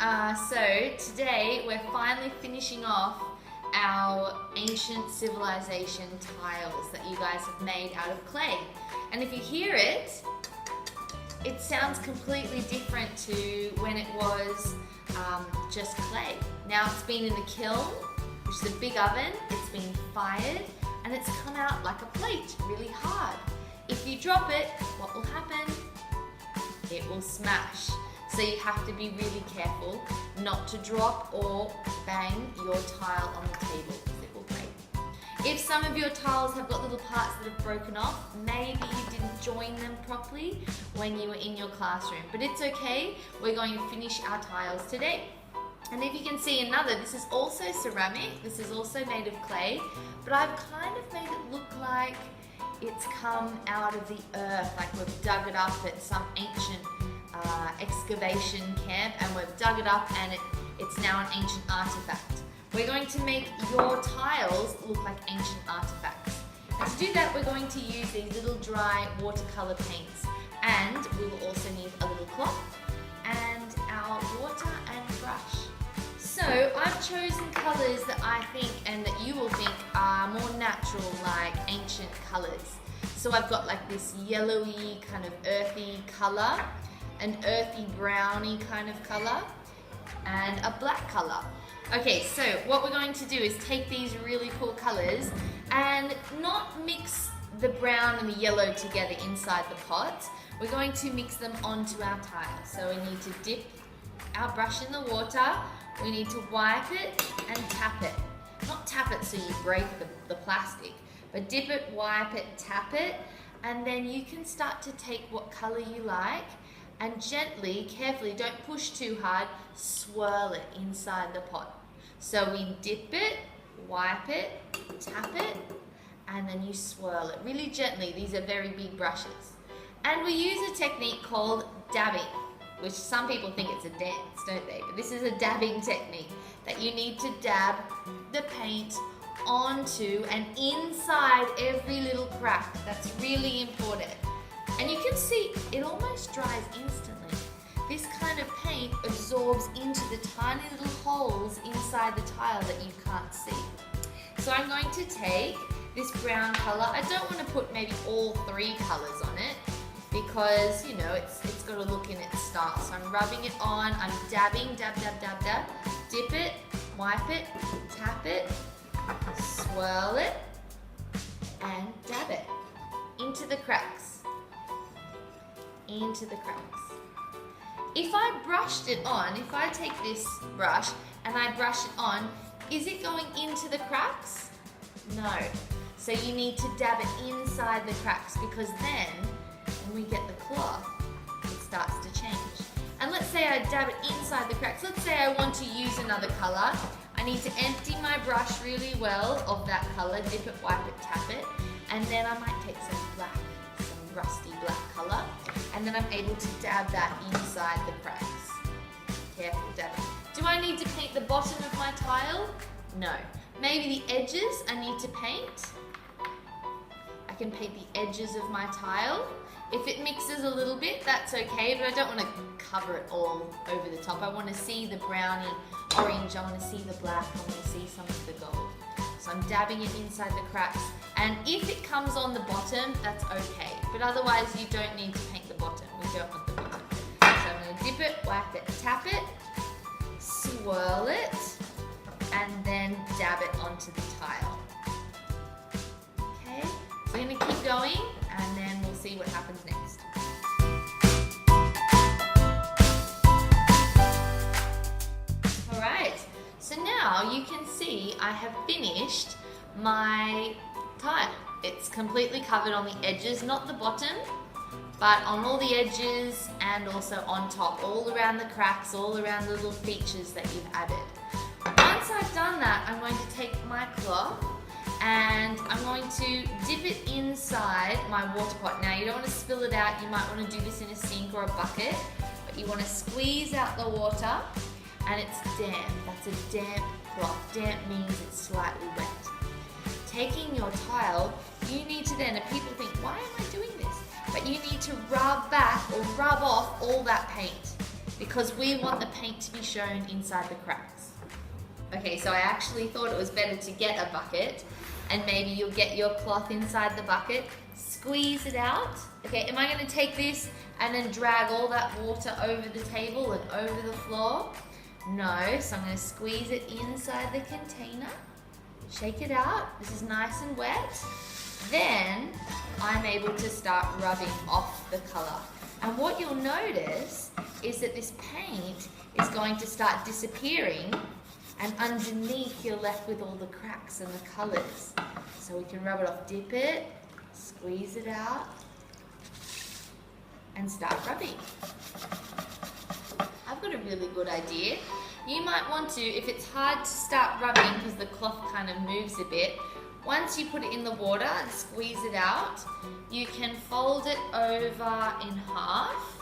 So today we're finally finishing off our ancient civilization tiles that you guys have made out of clay. And if you hear it, it sounds completely different to when it was just clay. Now it's been in the kiln, which is a big oven, it's been fired, and it's come out like a plate, really hard. If you drop it, what will happen? It will smash. So you have to be really careful not to drop or bang your tile on the table because it will break. If some of your tiles have got little parts that have broken off, maybe you didn't join them properly when you were in your classroom. But it's okay, we're going to finish our tiles today. And if you can see another, this is also ceramic, this is also made of clay, but I've kind of made it look like it's come out of the earth, like we've dug it up at some ancient excavation camp and we've dug it up and it's now an ancient artifact. We're going to make your tiles look like ancient artifacts. And to do that, we're going to use these little dry watercolor paints, and we will also need a little cloth and our water and brush. So I've chosen colors that I think and that you will think are more natural, like ancient colors. So I've got like this yellowy kind of earthy color, an earthy browny kind of color, and a black color. Okay, so what we're going to do is take these really cool colors and not mix the brown and the yellow together inside the pot. We're going to mix them onto our tile. So we need to dip our brush in the water, we need to wipe it and tap it. Not tap it so you break the plastic, but dip it, wipe it, tap it, and then you can start to take what color you like and gently, carefully, don't push too hard, swirl it inside the pot. So we dip it, wipe it, tap it, and then you swirl it really gently. These are very big brushes. And we use a technique called dabbing, which some people think it's a dance, don't they? But this is a dabbing technique that you need to dab the paint onto and inside every little crack. That's really important. And you can see it almost dries instantly. This kind of paint absorbs into the tiny little holes inside the tile that you can't see. So I'm going to take this brown color. I don't want to put maybe all three colors on it because, you know, it's got to look in its style. So I'm rubbing it on, I'm dabbing, dab, dab, dab, dab, dip it, wipe it, tap it, swirl it, and dab it into the cracks. Into the cracks. If I brushed it on, if I take this brush and I brush it on, is it going into the cracks? No. So you need to dab it inside the cracks because then when we get the cloth, it starts to change. And let's say I dab it inside the cracks. Let's say I want to use another color. I need to empty my brush really well of that color, dip it, wipe it, tap it, and then I might take some black, some rusty black color, and then I'm able to dab that inside the cracks. Careful dabbing. Do I need to paint the bottom of my tile? No. Maybe the edges I need to paint. I can paint the edges of my tile. If it mixes a little bit, that's okay, but I don't want to cover it all over the top. I want to see the browny orange, I want to see the black, I want to see some of the gold. So I'm dabbing it inside the cracks, and if it comes on the bottom, that's okay. But otherwise, you don't need to paint the bottom. We don't want the bottom. So I'm going to dip it, wipe it, tap it, swirl it, and then dab it onto the tile. Okay, so we're going to keep going, and then we'll see what happens next. Alright, so now you can see I have finished my tile. It's completely covered on the edges, not the bottom, but on all the edges and also on top, all around the cracks, all around the little features that you've added. Once I've done that, I'm going to take my cloth and I'm going to dip it inside my water pot. Now you don't want to spill it out, you might want to do this in a sink or a bucket, but you want to squeeze out the water and it's damp. That's a damp cloth. Damp means it's slightly wet. Taking your tile, you need to then, and people think, why am I doing this? But you need to rub back or rub off all that paint. because we want the paint to be shown inside the cracks. Okay, so I actually thought it was better to get a bucket, and maybe you'll get your cloth inside the bucket, squeeze it out. Okay, am I going to take this and then drag all that water over the table and over the floor? No, so I'm going to squeeze it inside the container, shake it out. This is nice and wet. Then I'm able to start rubbing off the color. And what you'll notice is that this paint is going to start disappearing, and underneath you're left with all the cracks and the colors. So we can rub it off, dip it, squeeze it out, and start rubbing. I've got a really good idea. You might want to, if it's hard to start rubbing because the cloth kind of moves a bit, once you put it in the water and squeeze it out, you can fold it over in half,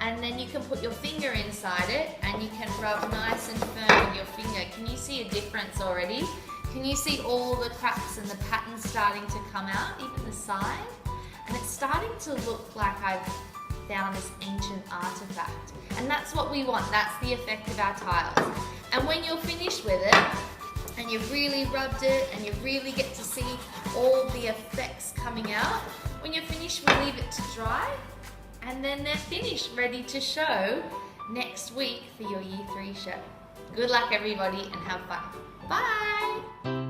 and then you can put your finger inside it and you can rub nice and firm with your finger. Can you see a difference already? Can you see all the cracks and the patterns starting to come out, even the side? And it's starting to look like I've found this ancient artifact. And that's what we want, that's the effect of our tiles. And when you're finished with it, and you've really rubbed it, and you really get to see all the effects coming out, when you're finished, we leave it to dry, and then they're finished, ready to show next week for your Year 3 show. Good luck everybody, and have fun. Bye!